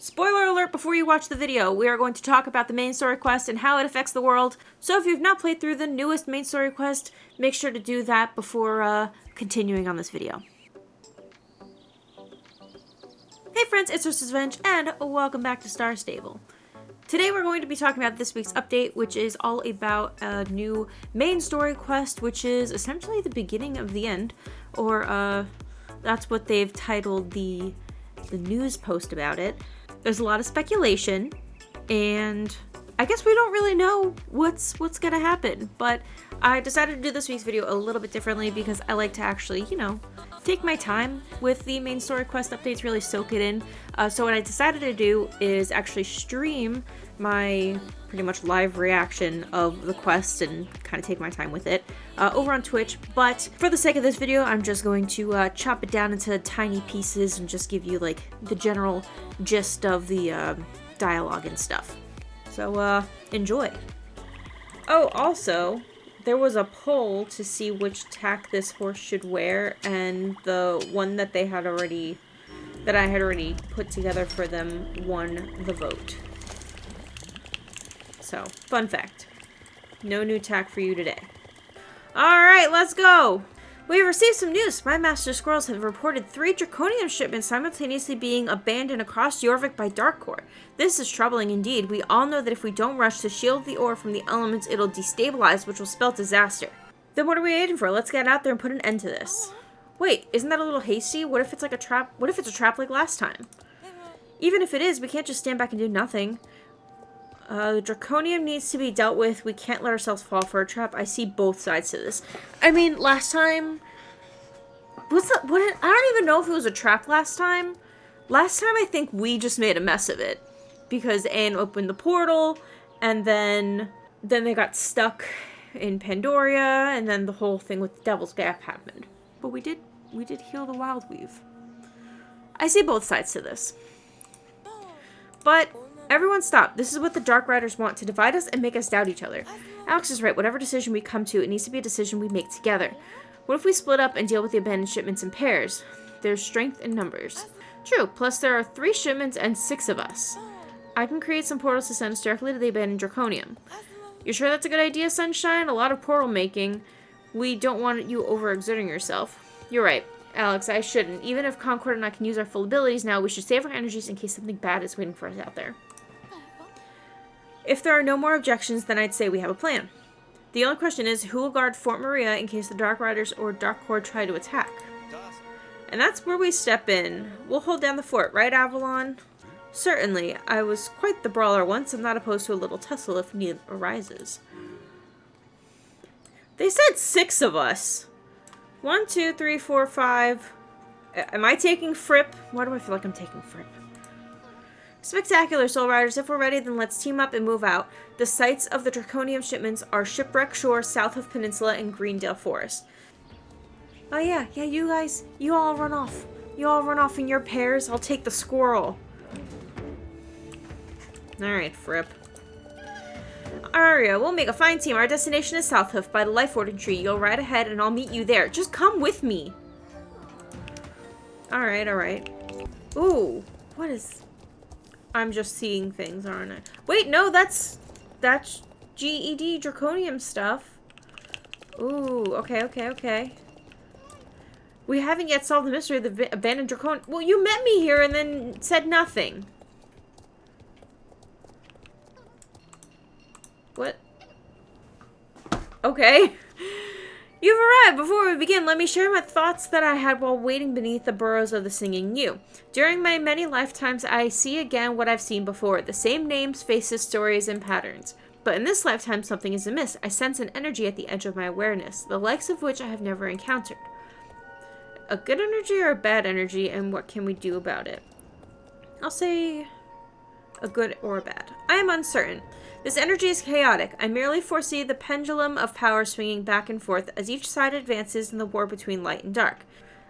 Spoiler alert before you watch the video, we are going to talk about the main story quest and how it affects the world. So if you've not played through the newest main story quest, make sure to do that before continuing on this video. Hey friends, it's UrsulasRevenge and welcome back to Star Stable. Today we're going to be talking about this week's update, which is all about a new main story quest, which is essentially the beginning of the end, or that's what they've titled the news post about it. There's a lot of speculation, and I guess we don't really know what's gonna happen, but I decided to do this week's video a little bit differently because I like to actually, take my time with the main story quest updates, really soak it in. So what I decided to do is actually stream my pretty much live reaction of the quest and kind of take my time with it over on Twitch. But for the sake of this video, I'm just going to chop it down into tiny pieces and just give you like the general gist of the dialogue and stuff. So enjoy. Oh, also, there was a poll to see which tack this horse should wear, and the one that I had already put together for them won the vote. So, fun fact. No new tack for you today. Alright, let's go! We've received some news. My master squirrels have reported 3 Darkonium shipments simultaneously being abandoned across Jorvik by Darkcore. This is troubling indeed. We all know that if we don't rush to shield the ore from the elements, it'll destabilize, which will spell disaster. Then what are we waiting for? Let's get out there and put an end to this. Wait, isn't that a little hasty? What if it's like a trap? What if it's a trap like last time? Even if it is, we can't just stand back and do nothing. The Darkonium needs to be dealt with. We can't let ourselves fall for a trap. I see both sides to this. I mean, last time... I don't even know if it was a trap last time. Last time, I think we just made a mess of it. Because Anne opened the portal, and then they got stuck in Pandoria, and then the whole thing with the Devil's Gap happened. But we did heal the Wild Weave. I see both sides to this. But... everyone stop. This is what the Dark Riders want, to divide us and make us doubt each other. Alex is right. Whatever decision we come to, it needs to be a decision we make together. What if we split up and deal with the abandoned shipments in pairs? There's strength in numbers. True, plus there are 3 shipments and 6 of us. I can create some portals to send us directly to the abandoned Darkonium. You sure that's a good idea, Sunshine? A lot of portal making. We don't want you overexerting yourself. You're right, Alex, I shouldn't. Even if Concord and I can use our full abilities now, we should save our energies in case something bad is waiting for us out there. If there are no more objections, then I'd say we have a plan. The only question is, who will guard Fort Maria in case the Dark Riders or Darkcore try to attack? And that's where we step in. We'll hold down the fort, right, Avalon? Certainly. I was quite the brawler once. I'm not opposed to a little tussle if need arises. They said 6 of us. 1, 2, 3, 4, 5. Am I taking Fripp? Why do I feel like I'm taking Fripp? Spectacular, Soul Riders. If we're ready, then let's team up and move out. The sites of the Darkonium shipments are Shipwreck Shore, south of Peninsula, and Greendale Forest. Oh yeah, you guys, you all run off. You all run off in your pairs. I'll take the squirrel. Alright, Fripp. Arya, we'll make a fine team. Our destination is Southhoof by the Life Warden tree. You'll ride ahead and I'll meet you there. Just come with me. Alright. Ooh, what is... I'm just seeing things, aren't I? Wait, no, that's GED Darkonium stuff. Ooh, okay. We haven't yet solved the mystery of the abandoned Darkonium. Well, you met me here and then said nothing. What? Okay. You've arrived! Before we begin, let me share my thoughts that I had while waiting beneath the burrows of the Singing Yew. During my many lifetimes, I see again what I've seen before. The same names, faces, stories, and patterns. But in this lifetime, something is amiss. I sense an energy at the edge of my awareness, the likes of which I have never encountered. A good energy or a bad energy, and what can we do about it? I'll say a good or a bad. I am uncertain. This energy is chaotic. I merely foresee the pendulum of power swinging back and forth as each side advances in the war between light and dark.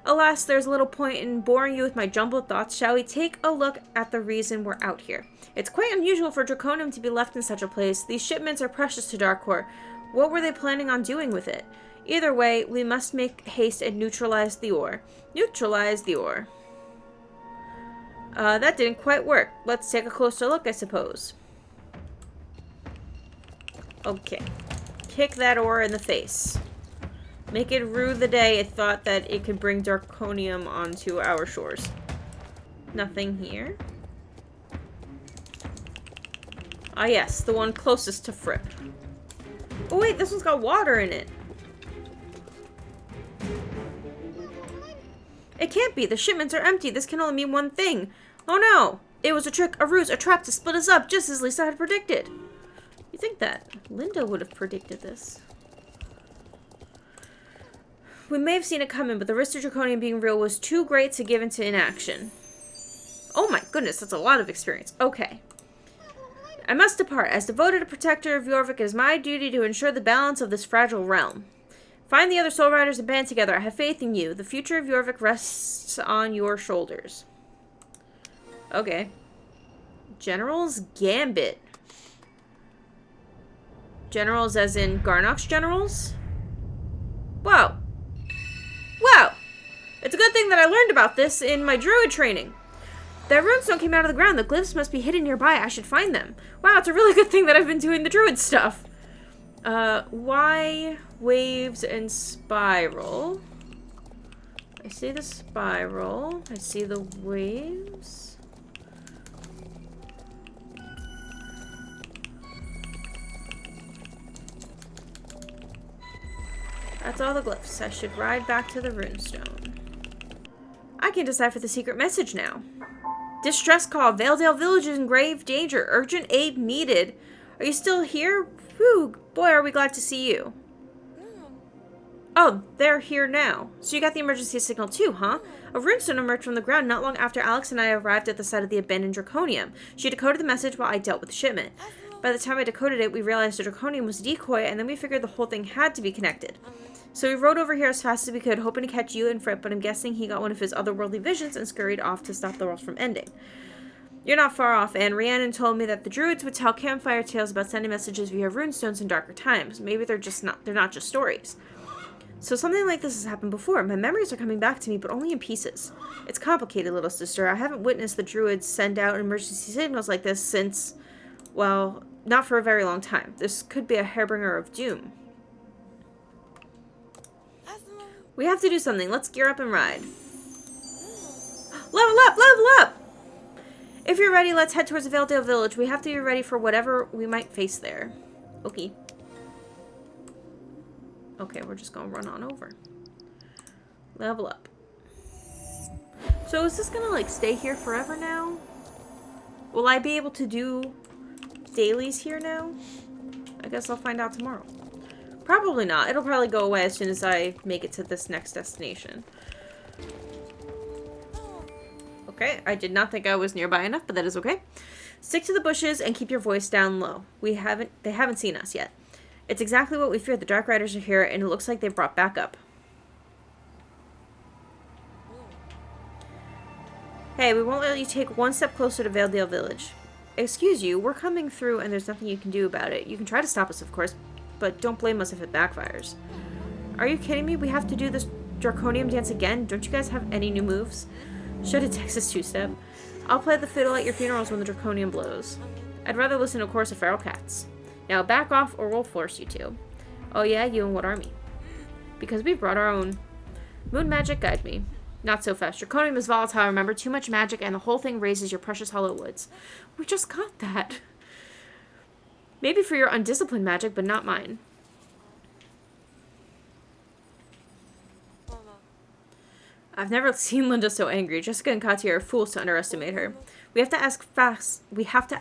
Alas, there's little point in boring you with my jumbled thoughts. Shall we take a look at the reason we're out here? It's quite unusual for Darkonium to be left in such a place. These shipments are precious to Darkcore. What were they planning on doing with it? Either way, we must make haste and neutralize the ore. Neutralize the ore. That didn't quite work. Let's take a closer look, I suppose. Okay. Kick that ore in the face. Make it rue the day it thought that it could bring Darkonium onto our shores. Nothing here. Ah yes, the one closest to Fripp. Oh wait, this one's got water in it. It can't be. The shipments are empty. This can only mean one thing. Oh no! It was a trick, a ruse, a trap to split us up, just as Lisa had predicted. You think that Linda would have predicted this? We may have seen it coming, but the risk of Draconium being real was too great to give into inaction. Oh my goodness, that's a lot of experience. Okay. I must depart. As devoted a protector of Jorvik, it is my duty to ensure the balance of this fragile realm. Find the other Soul Riders and band together. I have faith in you. The future of Jorvik rests on your shoulders. Okay. General's Gambit. Generals as in Garnock's generals? Whoa. Whoa! It's a good thing that I learned about this in my druid training. That runestone came out of the ground. The glyphs must be hidden nearby. I should find them. Wow, it's a really good thing that I've been doing the druid stuff. Y, waves, and spiral. I see the spiral. I see the waves. That's all the glyphs. I should ride back to the runestone. I can decipher the secret message now. Distress call. Valedale Village is in grave danger. Urgent aid needed. Are you still here? Whew, boy, are we glad to see you. Oh, they're here now. So you got the emergency signal too, huh? A runestone emerged from the ground not long after Alex and I arrived at the site of the abandoned Draconium. She decoded the message while I dealt with the shipment. By the time I decoded it, we realized the Draconium was a decoy, and then we figured the whole thing had to be connected. So we rode over here as fast as we could, hoping to catch you and Fripp, but I'm guessing he got one of his otherworldly visions and scurried off to stop the world from ending. You're not far off, and Rhiannon told me that the druids would tell campfire tales about sending messages via runestones in darker times. Maybe they're not just stories. So something like this has happened before. My memories are coming back to me, but only in pieces. It's complicated, little sister. I haven't witnessed the druids send out emergency signals like this since, well, not for a very long time. This could be a harbinger of doom. We have to do something. Let's gear up and ride. Level up! Level up! If you're ready, let's head towards the Valedale Village. We have to be ready for whatever we might face there. Okay. Okay, we're just gonna run on over. Level up. So is this gonna, like, stay here forever now? Will I be able to do dailies here now? I guess I'll find out tomorrow. Probably not. It'll probably go away as soon as I make it to this next destination. Okay, I did not think I was nearby enough, but that is okay. Stick to the bushes and keep your voice down low. They haven't seen us yet. It's exactly what we feared. The Dark Riders are here, and it looks like they brought backup. Hey, we won't let you take one step closer to Valedale Village. Excuse you, we're coming through, and there's nothing you can do about it. You can try to stop us, of course, but don't blame us if it backfires. Are you kidding me? We have to do this Draconium dance again? Don't you guys have any new moves? Should a Texas two-step? I'll play the fiddle at your funerals when the Draconium blows. I'd rather listen to a chorus of feral cats. Now back off or we'll force you to. Oh yeah, you and what army? Because we've brought our own. Moon magic, guide me. Not so fast. Draconium is volatile, remember? Too much magic and the whole thing raises your precious hollow woods. We just got that. Maybe for your undisciplined magic, but not mine. I've never seen Linda so angry. Jessica and Katya are fools to underestimate her. We have to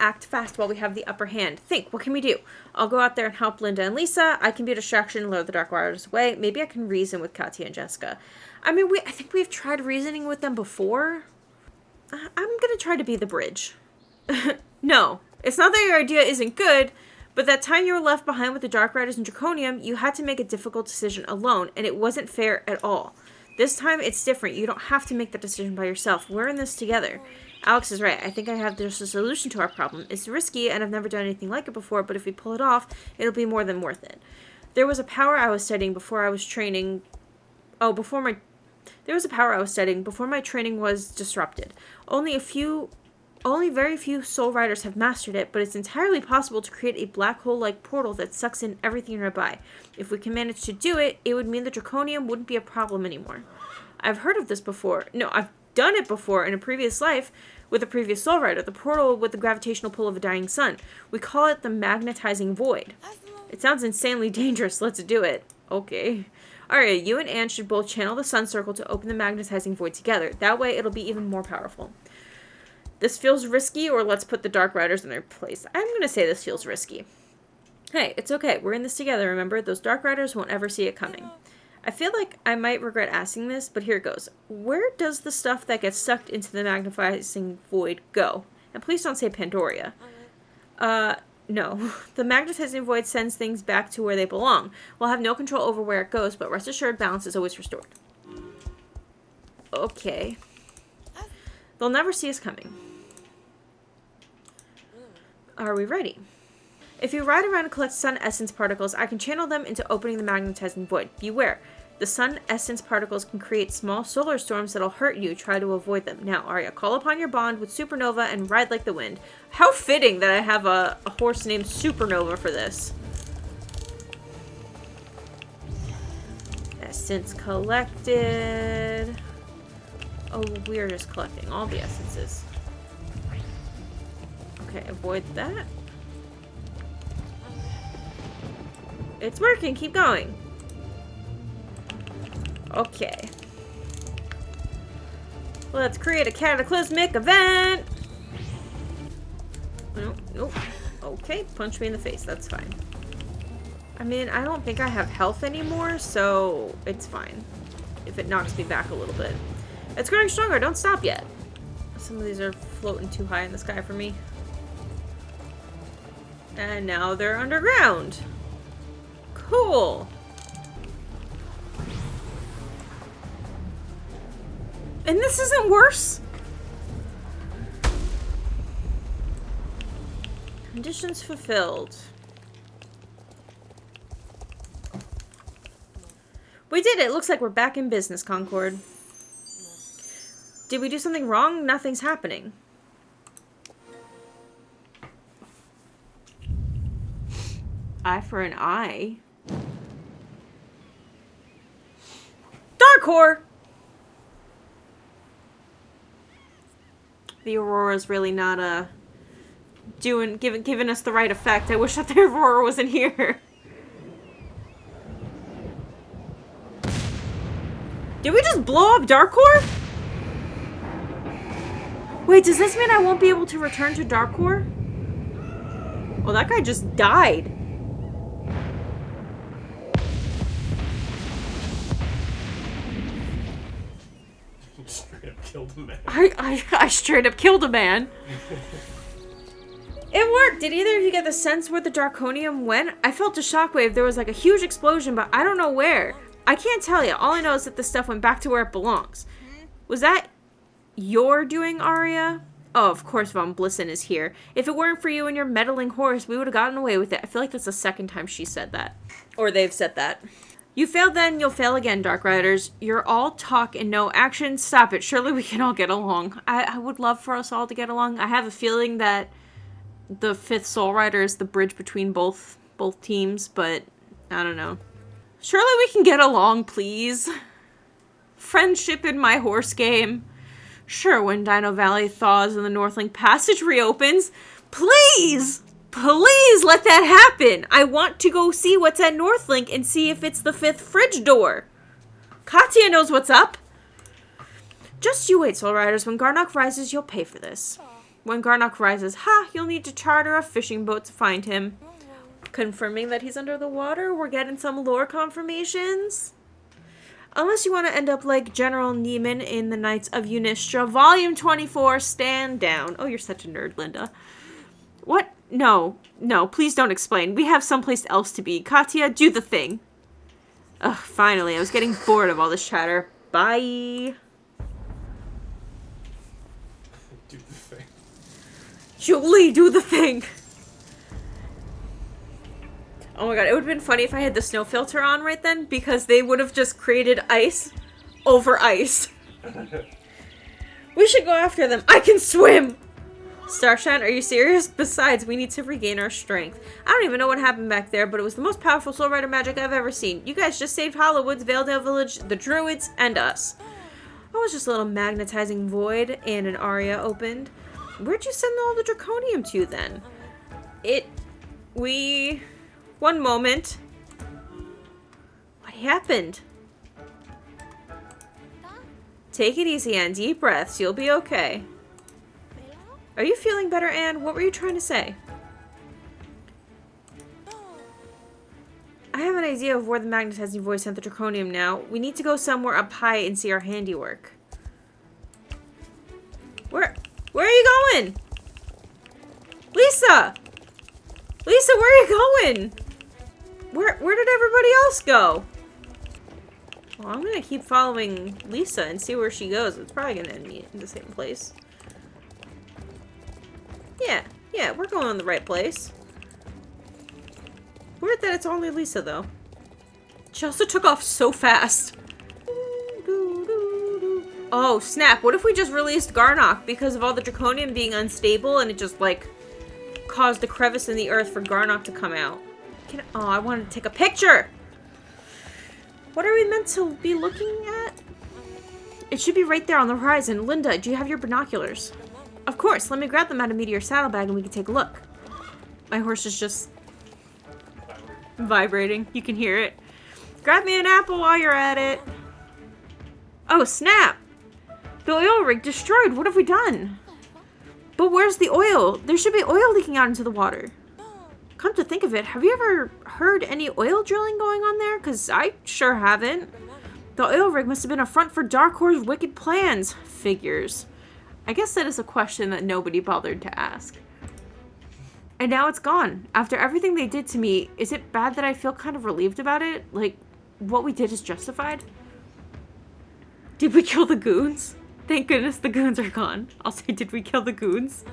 act fast while we have the upper hand. Think, what can we do? I'll go out there and help Linda and Lisa. I can be a distraction and lure the Dark Riders away. Maybe I can reason with Katya and Jessica. I mean, I think we've tried reasoning with them before. I'm gonna try to be the bridge. No, it's not that your idea isn't good, but that time you were left behind with the Dark Riders and Draconium, you had to make a difficult decision alone, and it wasn't fair at all. This time, it's different. You don't have to make that decision by yourself. We're in this together. Alex is right. I think I have just a solution to our problem. It's risky, and I've never done anything like it before, but if we pull it off, it'll be more than worth it. There was a power I was studying before I was training... Oh, before my... There was a power I was studying before my training was disrupted. Only very few Soul Riders have mastered it, but it's entirely possible to create a black hole-like portal that sucks in everything nearby. If we can manage to do it, it would mean the Draconium wouldn't be a problem anymore. I've heard of this before. No, I've done it before in a previous life with a previous Soul Rider, the portal with the gravitational pull of a dying sun. We call it the magnetizing void. It sounds insanely dangerous. Let's do it. Okay. Arya, you and Anne should both channel the sun circle to open the magnetizing void together. That way it'll be even more powerful. This feels risky, or let's put the Dark Riders in their place. I'm going to say this feels risky. Hey, it's okay. We're in this together, remember? Those Dark Riders won't ever see it coming. I feel like I might regret asking this, but here it goes. Where does the stuff that gets sucked into the magnetizing void go? And please don't say Pandoria. No. The magnetizing void sends things back to where they belong. We'll have no control over where it goes, but rest assured balance is always restored. Okay. They'll never see us coming. Are we ready? If you ride around and collect sun essence particles, I can channel them into opening the magnetizing void. Beware. The sun essence particles can create small solar storms that'll hurt you. Try to avoid them. Now, Arya, call upon your bond with Supernova and ride like the wind. How fitting that I have a horse named Supernova for this. Essence collected. Oh, we're just collecting all the essences. Okay, avoid that. It's working. Keep going. Okay. Let's create a cataclysmic event. Nope, nope. Okay, punch me in the face. That's fine. I mean, I don't think I have health anymore, so it's fine. If it knocks me back a little bit. It's growing stronger. Don't stop yet. Some of these are floating too high in the sky for me. And now they're underground. Cool. And this isn't worse? Conditions fulfilled. We did it. Looks like we're back in business, Concord. Did we do something wrong? Nothing's happening. Eye for an eye. Darkcore! The Aurora's really not, giving us the right effect. I wish that the Aurora wasn't here. Did we just blow up Darkcore? Wait, does this mean I won't be able to return to Darkcore? Well, that guy just died. Straight up killed a man. I straight up killed a man. It worked! Did either of you get the sense where the Darkonium went? I felt a shockwave. There was like a huge explosion, but I don't know where. I can't tell you. All I know is that the stuff went back to where it belongs. Was that your doing, Arya? Oh, of course Von Blissen is here. If it weren't for you and your meddling horse, we would have gotten away with it. I feel like that's the second time she said that. Or they've said that. You failed then, you'll fail again, Dark Riders. You're all talk and no action. Stop it. Surely we can all get along. I would love for us all to get along. I have a feeling that the 5th Soul Rider is the bridge between both teams, but I don't know. Surely we can get along, please. Friendship in my horse game. Sure, when Dino Valley thaws and the Northlink Passage reopens. Please! Please let that happen! I want to go see what's at Northlink and see if it's the 5th fridge door. Katya knows what's up. Just you wait, Soul Riders. When Garnock rises, you'll pay for this. When Garnock rises, you'll need to charter a fishing boat to find him. Confirming that he's under the water? We're getting some lore confirmations? Unless you want to end up like General Neiman in the Knights of Unistra, Volume 24, stand down. Oh, you're such a nerd, Linda. What? No, please don't explain. We have someplace else to be. Katya, do the thing. Ugh, finally, I was getting bored of all this chatter. Bye. Do the thing. Julie, do the thing. Oh my god, it would have been funny if I had the snow filter on right then, because they would have just created ice over ice. We should go after them. I can swim! Starshine, are you serious? Besides, we need to regain our strength. I don't even know what happened back there, but it was the most powerful Soul Rider magic I've ever seen. You guys just saved Hollowwoods, Valedale Village, the Druids, and us. Oh, it was just a little magnetizing void and an Arya opened. Where'd you send all the Draconium to then? One moment. What happened? Take it easy, Anne. Deep breaths. You'll be okay. Are you feeling better, Anne? What were you trying to say? I have an idea of where the magnetizing voice sent the Draconium now. We need to go somewhere up high and see our handiwork. Where are you going? Lisa! Lisa, where are you going? Where did everybody else go? Well, I'm gonna keep following Lisa and see where she goes. It's probably gonna end me in the same place. Yeah, we're going in the right place. Weird that it's only Lisa, though. She also took off so fast. Oh, snap. What if we just released Garnock because of all the Draconium being unstable and it just, like, caused a crevice in the earth for Garnock to come out? Oh, I wanted to take a picture! What are we meant to be looking at? It should be right there on the horizon. Linda, do you have your binoculars? Of course. Let me grab them out of Meteor's saddlebag and we can take a look. My horse is just vibrating. You can hear it. Grab me an apple while you're at it. Oh, snap! The oil rig destroyed. What have we done? But where's the oil? There should be oil leaking out into the water. Come to think of it, have you ever heard any oil drilling going on there? Because I sure haven't. The oil rig must have been a front for Darkor's wicked plans. Figures. I guess that is a question that nobody bothered to ask. And now it's gone. After everything they did to me, is it bad that I feel kind of relieved about it? Like, what we did is justified? Did we kill the goons? Thank goodness the goons are gone. I'll say, did we kill the goons?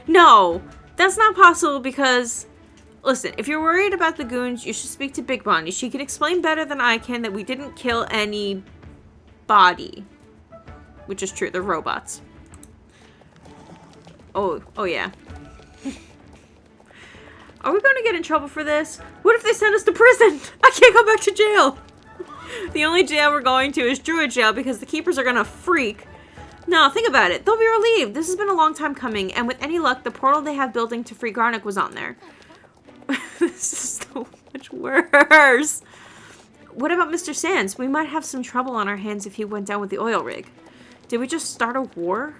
No, that's not possible because... Listen, if you're worried about the goons, you should speak to Big Bonnie. She can explain better than I can that we didn't kill any body. Which is true, they're robots. Oh yeah. Are we going to get in trouble for this? What if they send us to prison? I can't go back to jail. The only jail we're going to is Druid jail because the keepers are going to freak. No, think about it. They'll be relieved. This has been a long time coming, and with any luck, the portal they have building to free Garnock was on there. This is so much worse. What about Mr. Sands? We might have some trouble on our hands if he went down with the oil rig. Did we just start a war?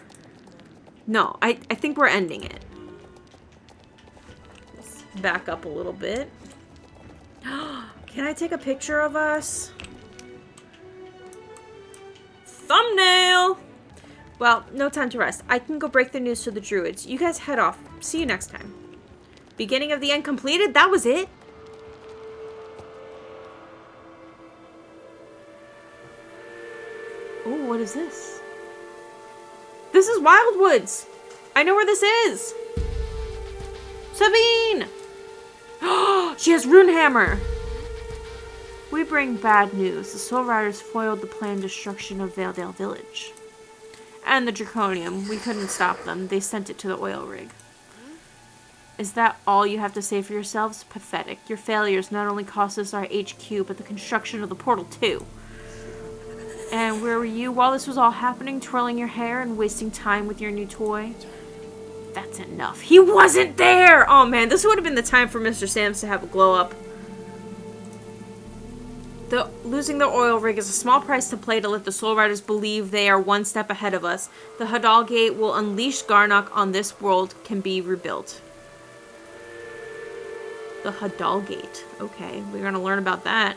No, I think we're ending it. Let's back up a little bit. Can I take a picture of us? Thumbnail! Well, no time to rest. I can go break the news to the Druids. You guys head off. See you next time. Beginning of the end completed? That was it? Oh, what is this? This is Wildwoods! I know where this is! Sabine! She has Runehammer! We bring bad news. The Soul Riders foiled the planned destruction of Valedale Village. And the Draconium. We couldn't stop them. They sent it to the oil rig. Is that all you have to say for yourselves? Pathetic. Your failures not only cost us our HQ, but the construction of the portal too. And where were you while this was all happening? Twirling your hair and wasting time with your new toy? That's enough. He wasn't there! Oh man, this would have been the time for Mr. Sams to have a glow up. Losing the oil rig is a small price to pay to let the Soul Riders believe they are one step ahead of us. The Hadal Gate will unleash Garnock on this world can be rebuilt. The Hadal Gate. Okay, we're gonna learn about that.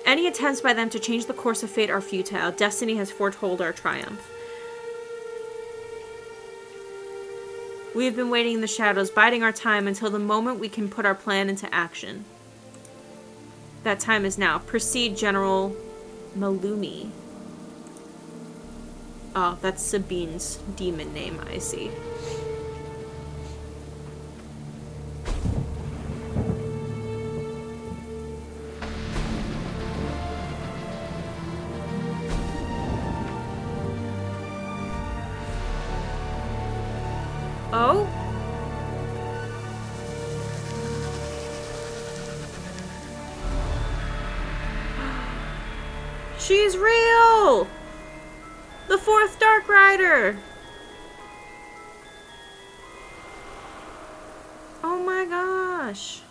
Any attempts by them to change the course of fate are futile. Destiny has foretold our triumph. We have been waiting in the shadows, biding our time until the moment we can put our plan into action. That time is now. Proceed, General Malumi. Oh, that's Sabine's demon name, I see. Oh. She's real! The fourth Dark Rider! Oh my gosh.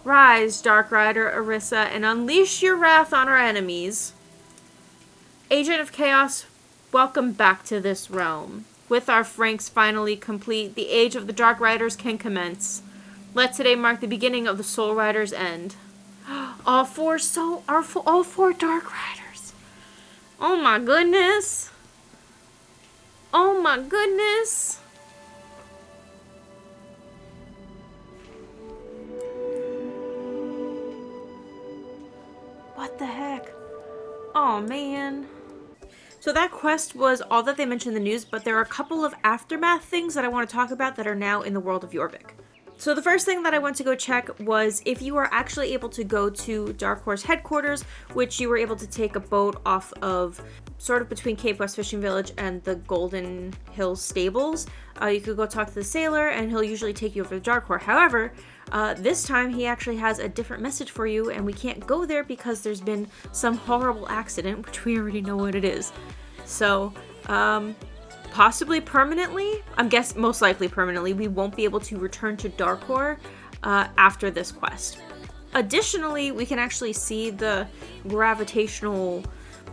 Rise, Dark Rider Arissa, and unleash your wrath on our enemies. Agent of Chaos, welcome back to this realm. With our ranks finally complete, the age of the Dark Riders can commence. Let today mark the beginning of the Soul Rider's end. All four Dark Riders. Oh my goodness. Oh my goodness. What the heck? Oh man. So that quest was all that they mentioned in the news, but there are a couple of aftermath things that I want to talk about that are now in the world of Jorvik. So the first thing that I went to go check was if you are actually able to go to Dark Horse headquarters, which you were able to take a boat off of sort of between Cape West Fishing Village and the Golden Hills stables. You could go talk to the sailor and he'll usually take you over to Dark Horse. However, this time he actually has a different message for you and we can't go there because there's been some horrible accident, which we already know what it is. So, possibly permanently, I'm guessing most likely permanently, we won't be able to return to Darkor after this quest. Additionally, we can actually see the gravitational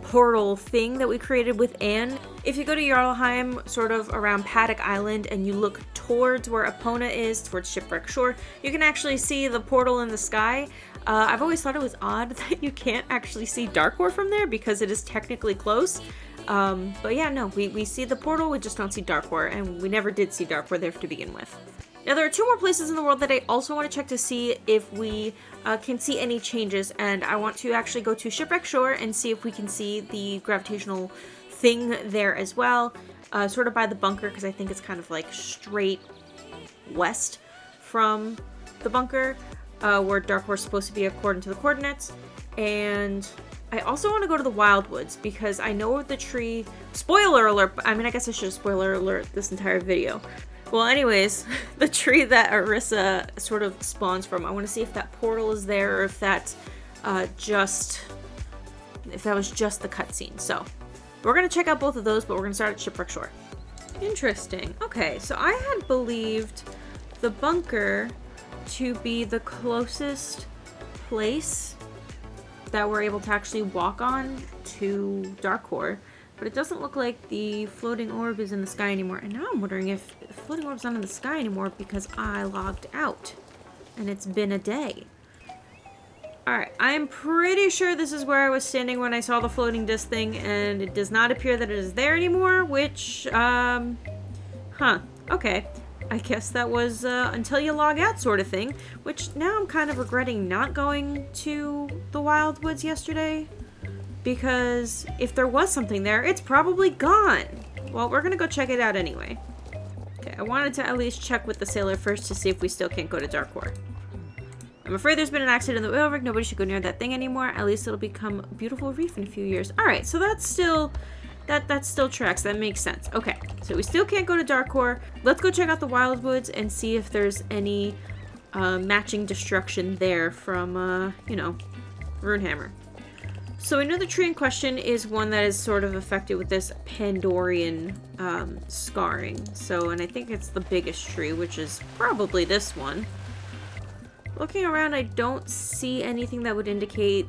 portal thing that we created with Anne. If you go to Jarlheim, sort of around Paddock Island, and you look towards where Epona is, towards Shipwreck Shore, you can actually see the portal in the sky. I've always thought it was odd that you can't actually see Darkor from there because it is technically close. But yeah, no, we see the portal, we just don't see Darkor, and we never did see Darkor there to begin with. Now, there are two more places in the world that I also want to check to see if we can see any changes, and I want to actually go to Shipwreck Shore and see if we can see the gravitational thing there as well, sort of by the bunker, because I think it's kind of like straight west from the bunker, where Darkor is supposed to be according to the coordinates, and I also want to go to the Wildwoods because I know the tree, spoiler alert, I mean, I guess I should have spoiler alert this entire video. Well, anyways, the tree that Arissa sort of spawns from, I want to see if that portal is there or if that was just the cutscene. So, we're going to check out both of those, but we're going to start at Shipwreck Shore. Interesting. Okay, so I had believed the bunker to be the closest place that we're able to actually walk on to Darkor, but it doesn't look like the floating orb is in the sky anymore. And now I'm wondering if the floating orb's not in the sky anymore because I logged out and it's been a day. Alright, I'm pretty sure this is where I was standing when I saw the floating disc thing, and it does not appear that it is there anymore, which, okay. I guess that was until you log out sort of thing, which now I'm kind of regretting not going to the Wildwoods yesterday, because if there was something there, it's probably gone. Well, we're gonna go check it out anyway. Okay, I wanted to at least check with the sailor first to see if we still can't go to Darkor. I'm afraid there's been an accident in the Jorvik. Nobody should go near that thing anymore. At least it'll become a beautiful reef in a few years. Alright, so that's still... That still tracks. That makes sense. Okay, so we still can't go to Darkor. Let's go check out the Wildwoods and see if there's any matching destruction there from, you know, Runehammer. So we know the tree in question is one that is sort of affected with this Pandorian scarring. So, and I think it's the biggest tree, which is probably this one. Looking around, I don't see anything that would indicate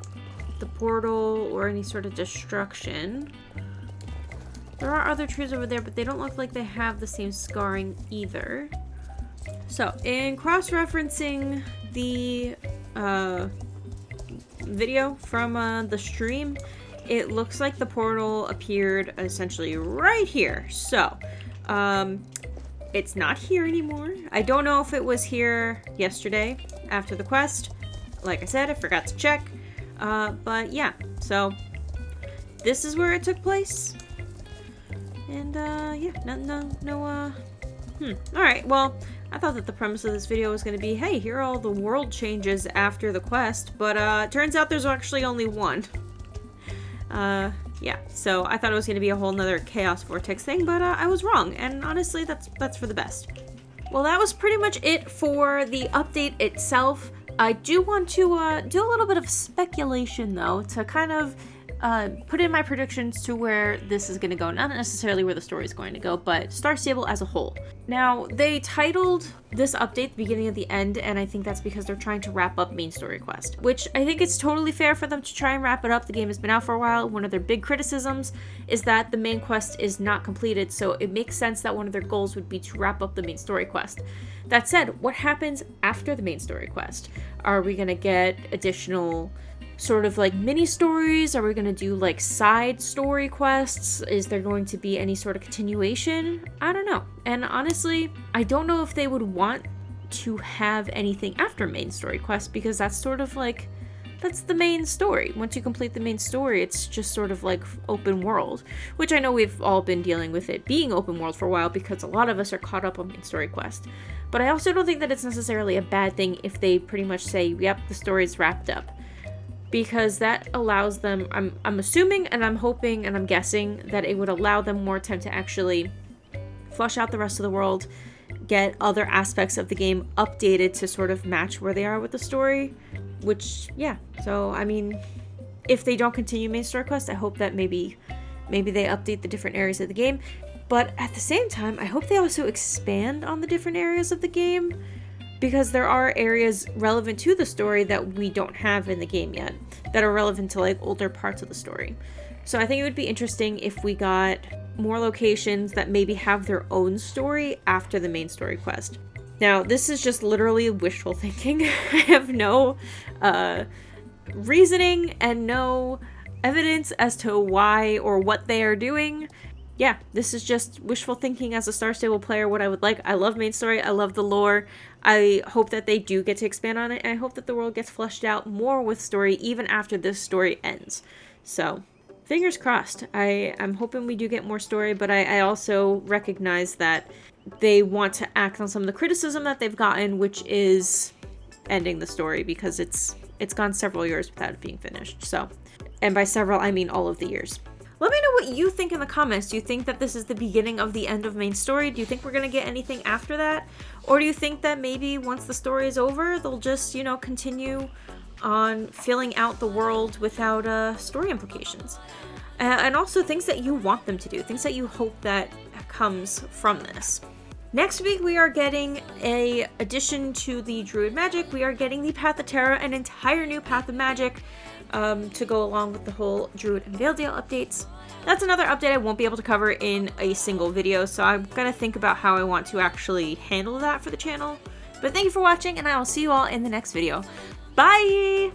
the portal or any sort of destruction. There are other trees over there, but they don't look like they have the same scarring either. So, in cross-referencing the video from the stream, it looks like the portal appeared essentially right here. So, it's not here anymore. I don't know if it was here yesterday after the quest. Like I said, I forgot to check. But yeah, so this is where it took place. And, yeah, alright, well, I thought that the premise of this video was going to be, hey, here are all the world changes after the quest, but, turns out there's actually only one. Yeah, so I thought it was going to be a whole nother Chaos Vortex thing, but, I was wrong, and honestly, that's for the best. Well, that was pretty much it for the update itself. I do want to do a little bit of speculation, though, to kind of put in my predictions to where this is going to go. Not necessarily where the story is going to go, but Star Stable as a whole. Now, they titled this update the beginning of the end, and I think that's because they're trying to wrap up main story quest, which I think it's totally fair for them to try and wrap it up. The game has been out for a while. One of their big criticisms is that the main quest is not completed, so it makes sense that one of their goals would be to wrap up the main story quest. That said, what happens after the main story quest? Are we going to get additional sort of like mini stories? Are we going to do like side story quests? Is there going to be any sort of continuation? I don't know. And honestly, I don't know if they would want to have anything after main story quest, because that's sort of like, that's the main story. Once you complete the main story, it's just sort of like open world, which I know we've all been dealing with it being open world for a while because a lot of us are caught up on main story quest. But I also don't think that it's necessarily a bad thing if they pretty much say, yep, the story's wrapped up. Because that allows them, I'm assuming and I'm hoping and I'm guessing that it would allow them more time to actually flush out the rest of the world, get other aspects of the game updated to sort of match where they are with the story, which, yeah. So, I mean, if they don't continue main story quest, I hope that maybe they update the different areas of the game. But at the same time, I hope they also expand on the different areas of the game, because there are areas relevant to the story that we don't have in the game yet, that are relevant to like older parts of the story. So I think it would be interesting if we got more locations that maybe have their own story after the main story quest. Now, this is just literally wishful thinking. I have no reasoning and no evidence as to why or what they are doing. Yeah, this is just wishful thinking as a Star Stable player, what I would like. I love main story, I love the lore. I hope that they do get to expand on it, and I hope that the world gets fleshed out more with story even after this story ends. So, fingers crossed. I'm hoping we do get more story, but I also recognize that they want to act on some of the criticism that they've gotten, which is ending the story, because it's gone several years without it being finished. So, and by several, I mean all of the years. Let me know what you think in the comments. Do you think that this is the beginning of the end of main story? Do you think we're going to get anything after that? Or do you think that maybe once the story is over, they'll just, continue on filling out the world without story implications? And also things that you want them to do, things that you hope that comes from this. Next week, we are getting a addition to the Druid Magic. We are getting the Path of Terra, an entire new Path of Magic, to go along with the whole Druid and Valedale updates. That's another update I won't be able to cover in a single video, so I'm gonna think about how I want to actually handle that for the channel. But thank you for watching, and I will see you all in the next video. Bye!